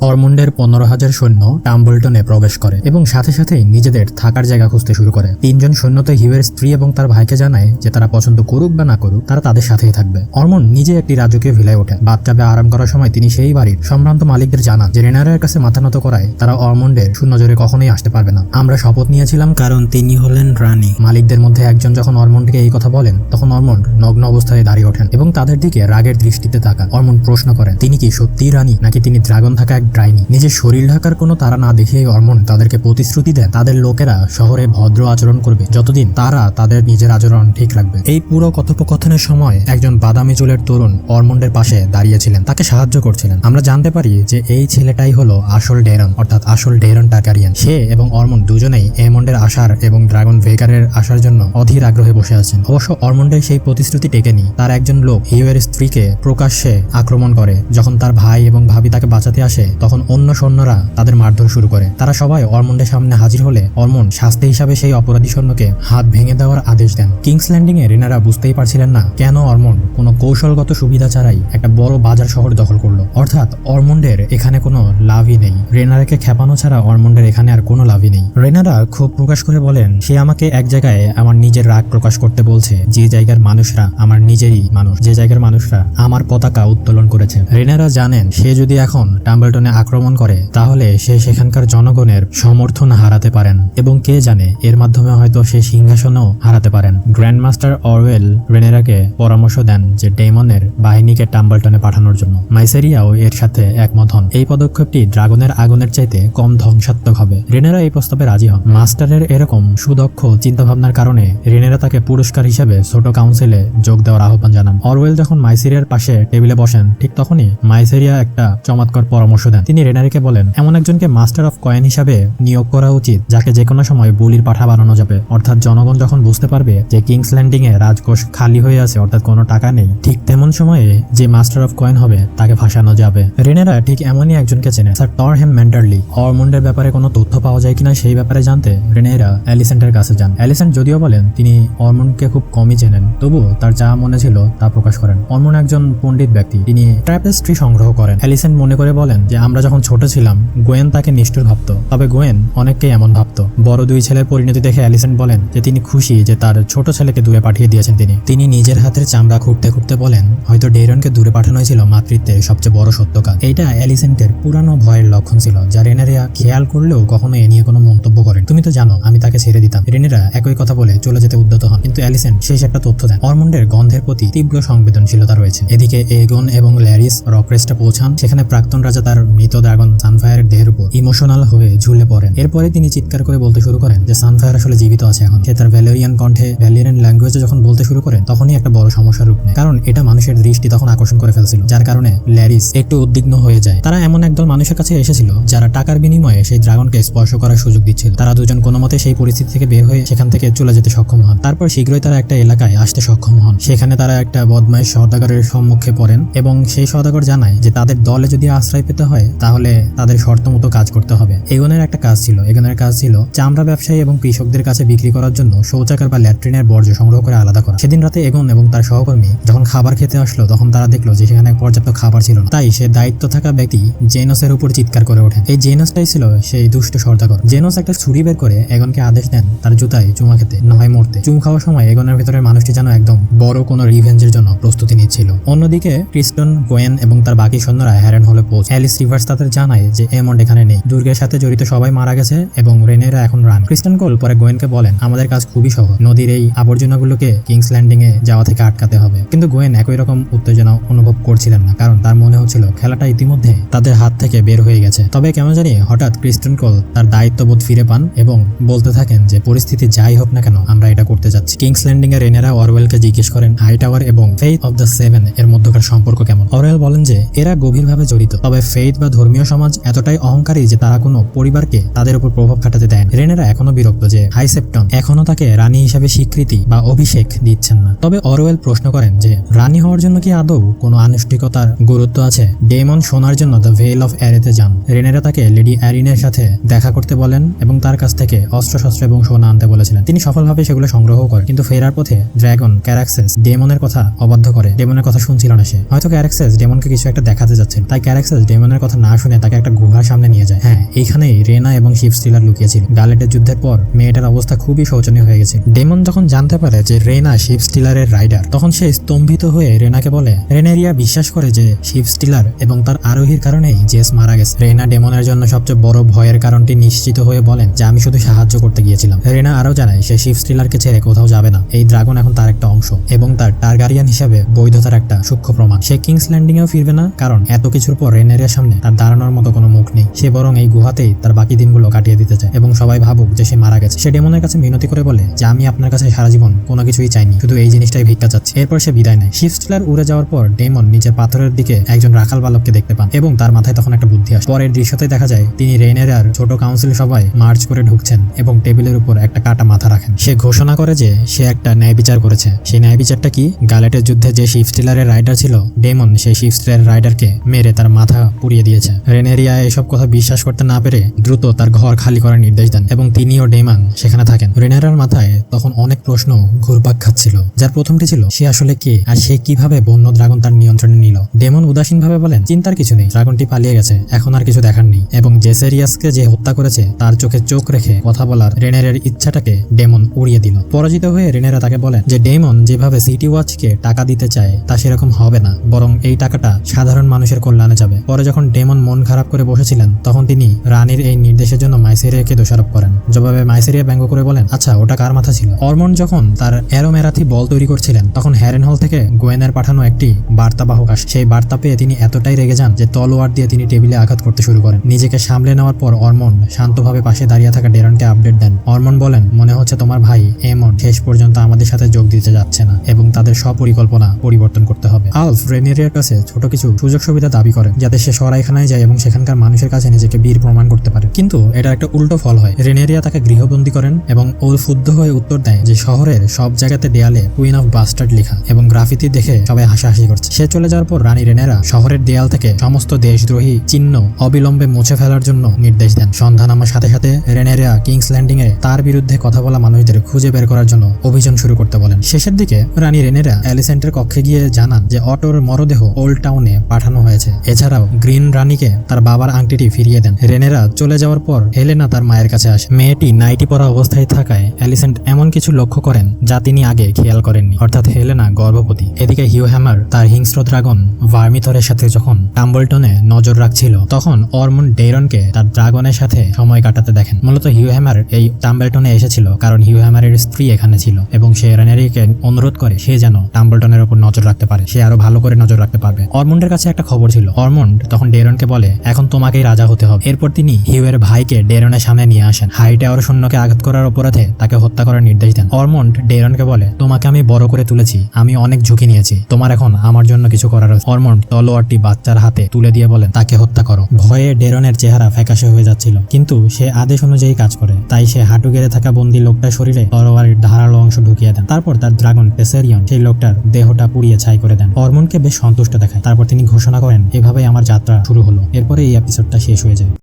অরমন্ডের 15,000 সৈন্য টাম্বলটনে প্রবেশ করে এবং সাথে সাথেই নিজেদের থাকার জায়গা খুঁজতে শুরু করে। 3 জন সৈন্যতে হিউয়ের স্ত্রী এবং তার ভাইকে জানায় যে তারা পছন্দ করুক বা না করুক তারা তাদের সাথেই থাকবে। অরমন্ড নিজে একটি রাজকীয় ভিলায় ওঠেন। বাথটাবে আরাম করার সময় তিনি সেই বাড়ির সম্ভ্রান্ত মালিকদের জানান যে রেনারের কাছে মাথা নত করায় তারা অরমন্ডের সুনজরে কখনোই আসতে পারবে না। আমরা শপথ নিয়েছিলাম কারণ তিনি হলেন রানী। মালিকদের মধ্যে একজন যখন অরমন্ডকে এই কথা বলেন তখন অরমন্ড নগ্ন অবস্থায় দাঁড়িয়ে ওঠেন এবং তাদের দিকে রাগের দৃষ্টিতে তাকান। অরমন্ড প্রশ্ন করেন তিনি কি সত্যিই রানী নাকি তিনি ড্রাগন থাকা এক ডাইনি। নিজের শরীর ঢাকার কোনো তারা না দেখেই অরমন্ড তাদেরকে প্রতিশ্রুতি দেন তাদের লোকেরা শহরে ভদ্র আচরণ করবে যতদিন তারা তাদের নিজের আচরণ ঠিক রাখবে। এই পুরো কথোপকথনের সময় একজন বাদামি চুলের তরুণ অরমন্ডের পাশে দাঁড়িয়েছিলেন, তাকে সাহায্য করছিলেন। আমরা জানতে পারি যে এই ছেলেটাই হলো আসল ডেরন, অর্থাৎ আসল ডেরন টারগারিয়ান। সে এবং অরমন্ড দুজনেই এমন্ডের আসার এবং ড্রাগন ভেগারের আসার জন্য অধীর আগ্রহে বসে আছেন। অবশ্য অরমন্ডের সেই প্রতিশ্রুতি টেকেনি। তার একজন লোক হিউয়ের স্ত্রীকে প্রকাশ্যে আক্রমণ করে। যখন তার ভাই এবং ভাবি তাকে বাঁচাতে আসে তখন অন্য সৈন্যরা তাদের মারধর শুরু করে। তারা সবাই অরমন্ডের সামনে হাজির হলে অরমন্ড শাস্তি হিসাবে সেই অপরাধী সৈন্যকে হাত ভেঙে দেওয়ার আদেশ দেন। কিংস ল্যান্ডিং এ রেনারা বুঝতেই পারছিলেন না কেন অরমন্ড কোনো কৌশলগত সুবিধা ছাড়াই একটা বড় বাজার শহর দখল করলো। অর্থাৎ অরমন্ডের এখানে কোনো লাভই নেই। রেনারাকে খেপানো ছাড়া অরমন্ডের এখানে আর কোনো লাভই নেই। রেনারা ক্ষোভ প্রকাশ করে বলেন সে আমাকে এক জায়গায় আমার নিজের রাগ প্রকাশ করতে বলছে, যে জায়গার মানুষরা আমার নিজেরই মানুষ, যে জায়গার মানুষরা আমার পতাকা উত্তোলন করেছে। রেনারা জানেন সে যদি এখন টাম্বলটনে আক্রমণ করে তাহলে সে সেখানকার জনগণের সমর্থন হারাতে পারেন এবং কে জানে এর মাধ্যমে হয়তো সে সিংহাসনও হারাতে পারেন। গ্র্যান্ডমাস্টার অরওয়েল রেনেরাকে পরামর্শ দেন যে ডেমনের বাহিনীকে টাম্বলটনে পাঠানোর জন্য। মাইসেরিয়াও এর সাথে একমত হন। এই পদক্ষেপটি ড্রাগনের আগুনের চাইতে কম ধ্বংসাত্মক হবে। রেনেরা এই প্রস্তাবে রাজি হন। মাস্টারের এরকম সুদক্ষ চিন্তাভাবনার কারণে রেনেরা তাকে পুরস্কার হিসেবে ছোট কাউন্সিলে যোগ দেওয়ার আহ্বান জানান। অরওয়েল যখন মাইসেরিয়ার পাশে টেবিলে বসেন ঠিক তখনই মাইসেরিয়া একটা চমৎকার পরামর্শ দেন। তিনি রেনারিকে বলেন এমন একজনকে মাস্টার অফ কয়েন হিসাবে নিয়োগ করা উচিত যাকে যে কোনো সময় বলির পাঠা বানানো যাবে। অর্থাৎ জনগণ যখন বুঝতে পারবে যে কিংস ল্যান্ডিং এ রাজকোষ খালি হয়ে আছে, অর্থাৎ কোনো টাকা নেই, ঠিক তেমন সময়ে যে মাস্টার অফ কয়েন হবে তাকে ফাঁসানো যাবে। রেনেরা ঠিক এমনই একজনকে চেনে, স্যার টরহেম মেন্টারলি। অরমন্ডের ব্যাপারে কোনো তথ্য পাওয়া যায় কিনা সেই ব্যাপারে জানতে রেনেরা অ্যালিসেন্টের কাছে যান। অ্যালিসেন্ট যদিও বলেন তিনি অরমন্ডকে খুব কমই চেনেন, তবুও তার যা মনে ছিল তা প্রকাশ করেন। অরমন্ড একজন পণ্ডিত ব্যক্তি, তিনি ট্র্যাপেস্ট্রি সংগ্রহ করেন। অ্যালিসেন্ট মনে করে বলেন যে আমরা যখন ছোট ছিলাম গোয়েন তাকে নিষ্ঠুর ভাবত, তবে গোয়েন অনেককেই এমন ভাবত। বড় দুই ছেলের পরিণতি দেখে অ্যালিসেন্ট বলেন যে তিনি খুশি যে তার ছোট ছেলেকে দূরে পাঠিয়ে দিয়েছেন। তিনি নিজের হাতের চামড়া খুঁড়তে খুঁড়তে বলেন হয়তো ডেরনকে দূরে পাঠানোই ছিল মাতৃত্বের সবচেয়ে বড় সত্য কাজ। এইটা অ্যালিসেন্টের পুরানো ভয়ের লক্ষণ ছিল যা রেনেরা খেয়াল করলেও কখনো এ নিয়ে কোনো মন্তব্য করেন। তুমি তো জানো আমি তাকে ছেড়ে দিতাম। রেনেরা একই কথা বলে চলে যেতে উদ্যত হন, কিন্তু অ্যালিসেন্ট শেষ একটা তথ্য দেন। অরমন্ডের গন্ধের প্রতি তীব্র সংবেদনশীলতা রয়েছে। এদিকে এগন এবং ল্যারিস রকরেস্টে পৌঁছান। সেখানে প্রাক্তন রাজা তার মৃত ড্রাগন সানফায়ারের দেহের উপর ইমোশনাল হয়ে ঝুলে পড়েন। এরপরে তিনি চিৎকার করে বলতে শুরু করেন যে সানফায়ার আসলে জীবিত আছে এখন। সে তার ভ্যালেরিয়ান কণ্ঠে ভ্যালেরিয়ান ল্যাঙ্গুয়েজে যখন বলতে শুরু করেন তখনই একটা বড় সমস্যার রূপ নেয়, কারণ এটা মানুষের দৃষ্টি তখন আকর্ষণ করে ফেলছিল, যার কারণে ল্যারিস একটু উদ্বিগ্ন হয়ে যায়। তারা এমন একদল মানুষের কাছে এসেছিল যারা টাকার বিনিময়ে সেই ড্রাগনকে স্পর্শ করার সুযোগ দিচ্ছিল। তারা দুজন কোনো মতে সেই পরিস্থিতি থেকে বের হয়ে সেখান থেকে চলে যেতে সক্ষম হন। তারপর শীঘ্রই তারা একটা এলাকায় আসতে সক্ষম হন। সেখানে তারা একটা বদমাইশ সওদাগরের সম্মুখে পড়েন এবং সেই সওদাগর জানায় যে তাদের দলে যদি আশ্রয় পেতে হয় তাহলে তাদের শর্ত মতো কাজ করতে হবে। এগনের একটা কাজ ছিল, এগনের কাজ ছিল চামড়া ব্যবসায়ী এবং কৃষকদের কাছে বিক্রি করার জন্য শৌচাগার বা ল্যাট্রিনের বর্জ্য সংগ্রহ করে আলাদা করা। সেদিন রাতে এগন এবং তার সহকর্মী যখন খাবার খেতে আসলো তখন তারা দেখলো যে সেখানে পর্যাপ্ত খাবার ছিল না। তাই সে দায়িত্ব থাকা ব্যক্তি জেনোসের উপর চিৎকার করে ওঠেন। এই জেনোসটাই ছিল সেই দুষ্ট সওদাগর। জেনোস একটা ছুরি বের করে এগনকে আদেশ দেন তার জুতায় চুমা খেতে, নয় মরতে। চুম খাওয়ার সময় এগনের ভেতরের মানুষটি যেন একদম বড় কোনো রিভেঞ্জের জন্য প্রস্তুতি নিচ্ছিল। অন্যদিকে ক্রিস্টন, গোয়েন এবং তার বাকি সৈন্যরা হ্যারেন হলে পৌঁছে। অ্যালিস রিভার্স তাদের জানায় যে এমন্ড এখানে নেই, দুর্গের সাথে জড়িত সবাই মারা গেছে এবং রেনেরা এখন রান। ক্রিস্টন কোল পরে গোয়েনকে বলেন আমাদের কাজ খুবই সহজ, নদীর এই আবর্জনাগুলোকে কিংস ল্যান্ডিং এ যাওয়া থেকে আটকাতে হবে। কিন্তু গোয়েন একই রকম উত্তেজনা অনুভব করছিলেন না, কারণ তার মনে হচ্ছিল খেলাটা ইতিমধ্যে তাদের হাত থেকে বের হয়ে গেছে। তবে কেন জানি হঠাৎ ক্রিস্টন কোল তার দায়িত্ববোধ ফিরে পান এবং বলতে থাকেন যে পরিস্থিতি যাই হোক না কেন আমরা এটা করতে যাচ্ছি। কিংস ল্যান্ডিং এ রেনেরা অরওয়েলকে জিজ্ঞেস করেন হাই টাওয়ার এবং ফেইথ অফ দ্য সেভেন এর মধ্যকার সম্পর্ক কেমন। অরওয়েল বলেন যে এরা গভীরভাবে জড়িত, তবে ফেইথ বা ধর্মীয় সমাজ এতটাই অহংকারী যে তারা কোনো পরিবারকে তাদের উপর প্রভাব খাটাতে দেয়। রেনেরা এখনো বিরক্ত যে হাই সেপ্টন এখনো তাকে রানী হিসেবে স্বীকৃতি বা অভিষেক দিচ্ছেন না। তবে অরওয়েল প্রশ্ন করেন যে রানী হওয়ার জন্য কি আদৌ কোনো আনুষ্ঠানিকতার গুরুত্ব আছে। ডেমন শোনার জন্য দ্য ভেল অফ অ্যারেতে যান। রেনেরা তাকে লেডি অ্যারিনের সাথে দেখা করতে বলেন এবং তার কাছ থেকে অস্ত্রশস্ত্র এবং সোনা আনতে বলেছিলেন। তিনি সফলভাবে সেগুলো সংগ্রহ করেন, কিন্তু ফেরার পথে ড্রাগন ক্যারাক্সেস ডেমনের কথা অবাধ্য করে। ডেমনের কথা শুনছিল না সে। হয়তো ক্যারাক্সেস ডেমনকে কিছু একটা দেখাতে যাচ্ছেন, তাই ক্যারাক্সেস ডেমনের কথা কথা না শুনে তাকে একটা গুহার সামনে নিয়ে যায়। হ্যাঁ, এইখানেই রেনা এবং শিপ স্টিলার লুকিয়েছিল। গালেটের যুদ্ধের পর মেয়েটার অবস্থা খুবই শোচনীয় হয়ে গেছে। ডেমন যখন জানতে পারে যে রেনা শিপ স্টিলারের রাইডার, তখন সে স্তম্ভিত হয়ে রেনাকে বলে রেনেরিয়া বিশ্বাস করে যে শিপ স্টিলার এবং তার আরোহীর কারণেই জেস মারা গেছে। রেনা ডেমনের জন্য সবচেয়ে বড় ভয়ের কারণটি নিশ্চিত হয়ে বলেন যে আমি শুধু সাহায্য করতে গিয়েছিলাম। রেনা আরও জানায় সে শিপ স্টিলারকে ছেড়ে কোথাও যাবে না। এই ড্রাগন এখন তার একটা অংশ এবং তার টারগারিয়ান হিসেবে বৈধতার একটা সূক্ষ্ম প্রমাণ। সে কিংস ল্যান্ডিংয়েও ফিরবে না, কারণ এত কিছুর পর রেনেরিয়ার সামনে তার দাঁড়ানোর মতো কোনো মুখ নেই। সে বরং এই গুহাতেই তার বাকি দিনগুলো কাটিয়ে দিতে চায় এবং সবাই ভাবুক যে সে মারা গেছে। সে ডেমনের কাছে মিনতি করে বলে যে আমি আপনার কাছে সারা জীবন কোনো কিছুই চাইনি, শুধু এই জিনিসটাই ভিক্ষা চাচ্ছি। এরপর সে বিদায় নেয়। শিপ স্টিলার উড়ে যাওয়ার পর ডেমন নিচের পাথরের দিকে একজন রাখাল বালককে দেখতে পান এবং তার মাথায় তখন একটা বুদ্ধি আসে। পরের দৃশ্যতে দেখা যায় তিনি রেনেরিয়ার ছোট কাউন্সিল সবাই মার্চ করে ঢুকছেন এবং টেবিলের উপর একটা কাটা মাথা রাখেন। সে ঘোষণা করে যে সে একটা ন্যায় বিচার করেছে। সেই ন্যায় বিচারটা কি? গালেটের যুদ্ধে যে শিপ স্টিলারের রাইডার ছিল, ডেমন সেই শিপ স্টিলারের রাইডারকে মেরে তার মাথা পুড়িয়ে দিয়েছে। রেনেরিয়া এসব কথা বিশ্বাস করতে না পেরে দ্রুত তার ঘর খালি করার নির্দেশ দেন এবং তিনিও ডেমন সেখানে থাকেন। রেনেরিয়ার মাথায় তখন অনেক প্রশ্ন ঘুরপাক খাচ্ছিল, যার প্রথমটি ছিল সে আসলে কে আর সে কিভাবে বন্য ড্রাগন তার নিয়ন্ত্রণে নিল। ডেমন উদাসীনভাবে বলেন চিন্তার কিছু নেই, ড্রাগনটি পালিয়ে গেছে, এখন আর কিছু দেখার নেই। এবং জেসেরিয়াসকে যে হত্যা করেছে তার চোখে চোখ রেখে কথা বলার রেনেরের ইচ্ছাটাকে ডেমন উড়িয়ে দিল। পরাজিত হয়ে রেনেরা তাকে বলেন যে ডেমন যেভাবে সিটি ওয়াচকে টাকা দিতে চায় তা সেরকম হবে না, বরং এই টাকাটা সাধারণ মানুষের কল্যাণে যাবে। পরে যখন ডেমন মন খারাপ করে বসেছিলেন তখন তিনি রানীর এই নির্দেশের জন্য মাইসেরিয়াকে দোষারোপ করেন। জবাবে মাইসেরিয়া ব্যঙ্গ করে বলেন আচ্ছা ওটা কার মাথা ছিল? অরমন্ড যখন তার অ্যারোমেরাথি বল তৈরি করছিলেন তখন হ্যারেনহল থেকে গোয়েনের পাঠানো একটি বার্তাবাহক আসে। সেই বার্তা পেয়ে তিনি এতটাই রেগে যান যে তলোয়ার দিয়ে তিনি টেবিলে আঘাত করতে শুরু করেন। নিজেকে সামলে নেওয়ার পর অরমন্ড শান্তভাবে পাশে দাঁড়িয়ে থাকা ডেরনকে আপডেট দেন। অরমন্ড বলেন মনে হচ্ছে তোমার ভাই এমন শেষ পর্যন্ত আমাদের সাথে যোগ দিতে যাচ্ছে না এবং তাদের সব পরিকল্পনা পরিবর্তন করতে হবে। আলফ রেনেরিয়ার কাছে ছোট কিছু সুযোগ সুবিধা দাবি করে যাতে সে সরাইখানায় যায় এবং সেখানকার মানুষের কাছে নিজেকে বীর প্রমাণ করতে পারে, কিন্তু এটা একটা উল্টো ফল হয়। রেনেরিয়া তাকে গৃহবন্দী করেন এবং ও ক্ষুব্ধ হয়ে উত্তর দেয় যে শহরের সব জায়গাতে দেয়ালে কুইন অফ বাস্টার্ড লেখা এবং গ্রাফিতি দেখে সবাই হাসাহাসি করছে। সে চলে যাওয়ার পর রানী রেনেরা শহরের দেয়াল থেকে সমস্ত দেশদ্রোহী চিহ্ন অবিলম্বে মুছে ফেলার জন্য নির্দেশ দেন। সন্ধ্যা নামার সাথে সাথে রেনেরা কিংস ল্যান্ডিং এ তার বিরুদ্ধে কথা বলা মানুষদের খুঁজে বের করার জন্য অভিযান শুরু করতে বলেন। শেষের দিকে রানী রেনেরা অ্যালিসেন্টের কক্ষে গিয়ে জানান যে অটোর মরদেহ ওল্ড টাউনে পাঠানো হয়েছে। এছাড়াও গ্রিন রানীকে তার বাবার আংটিটি ফিরিয়ে দেন। রেনেরা চলে যাওয়ার পর হেলেনা তার মায়ের কাছে আসে। মেয়েটি নাইটি পরা অবস্থায় থাকায় অ্যালিসেন্ট এমন কিছু লক্ষ্য করেন যা তিনি আগে খেয়াল করেননি, অর্থাৎ হেলেনা গর্ভবতী। এদিকে হিউ হ্যামার তার হিংস্র ড্রাগন ভার্মিথরের সাথে যখন টাম্বলটনে নজর রাখছিল তখন অরমন্ড ডেরনকে তার ড্রাগনের সাথে সময় কাটাতে দেখেন। মূলত হিউ হ্যামার এই টাম্বলটনে এসেছিল কারণ হিউ হ্যামারের স্ত্রী এখানে ছিল এবং সে রেনেরিকে অনুরোধ করে সে যেন টাম্বলটনের উপর নজর রাখতে পারে, সে আরো ভালো করে নজর রাখতে পারবে। অরমন্ডের কাছে একটা খবর ছিল। অরমন্ড তখন ডেরনকে বলে এখন তোমাকেই রাজা হতে হবে। এরপর তিনি হিউয়ের ভাইকে ডেরনের সামনে নিয়ে আসেন। হাই টাওয়ার সৈন্যকে আঘাত করার অপরাধে তাকে হত্যা করার নির্দেশ দেন। অরমন্ড ডেরনকে বলে তোমাকে আমি বড় করে তুলেছি, আমি অনেক ঝুঁকি নিয়েছি, তোমার এখন আমার জন্য কিছু করার আছে। অরমন্ড তলোয়ারটি বাচ্চার হাতে তুলে দিয়ে বলেন তাকে হত্যা করো। ভয়ে ডেরনের চেহারা ফ্যাকাশে হয়ে যাচ্ছিল, কিন্তু সে আদেশ অনুযায়ী কাজ করে, তাই সে হাঁটু গেড়ে থাকা বন্দী লোকটার শরীরে তলোয়ারের ধারালো অংশ ঢুকিয়ে দেন। তারপর তার ড্রাগন টেসেরিয়ন সেই লোকটার দেহটা পুড়িয়ে ছাই করে দেন। অরমন্ডকে বেশ সন্তুষ্ট দেখায়। তারপর তিনি ঘোষণা করেন এভাবেই আমার যাত্রা শুরু হলো। এরপরে এই এপিসোডটা শেষ হয়ে যায়।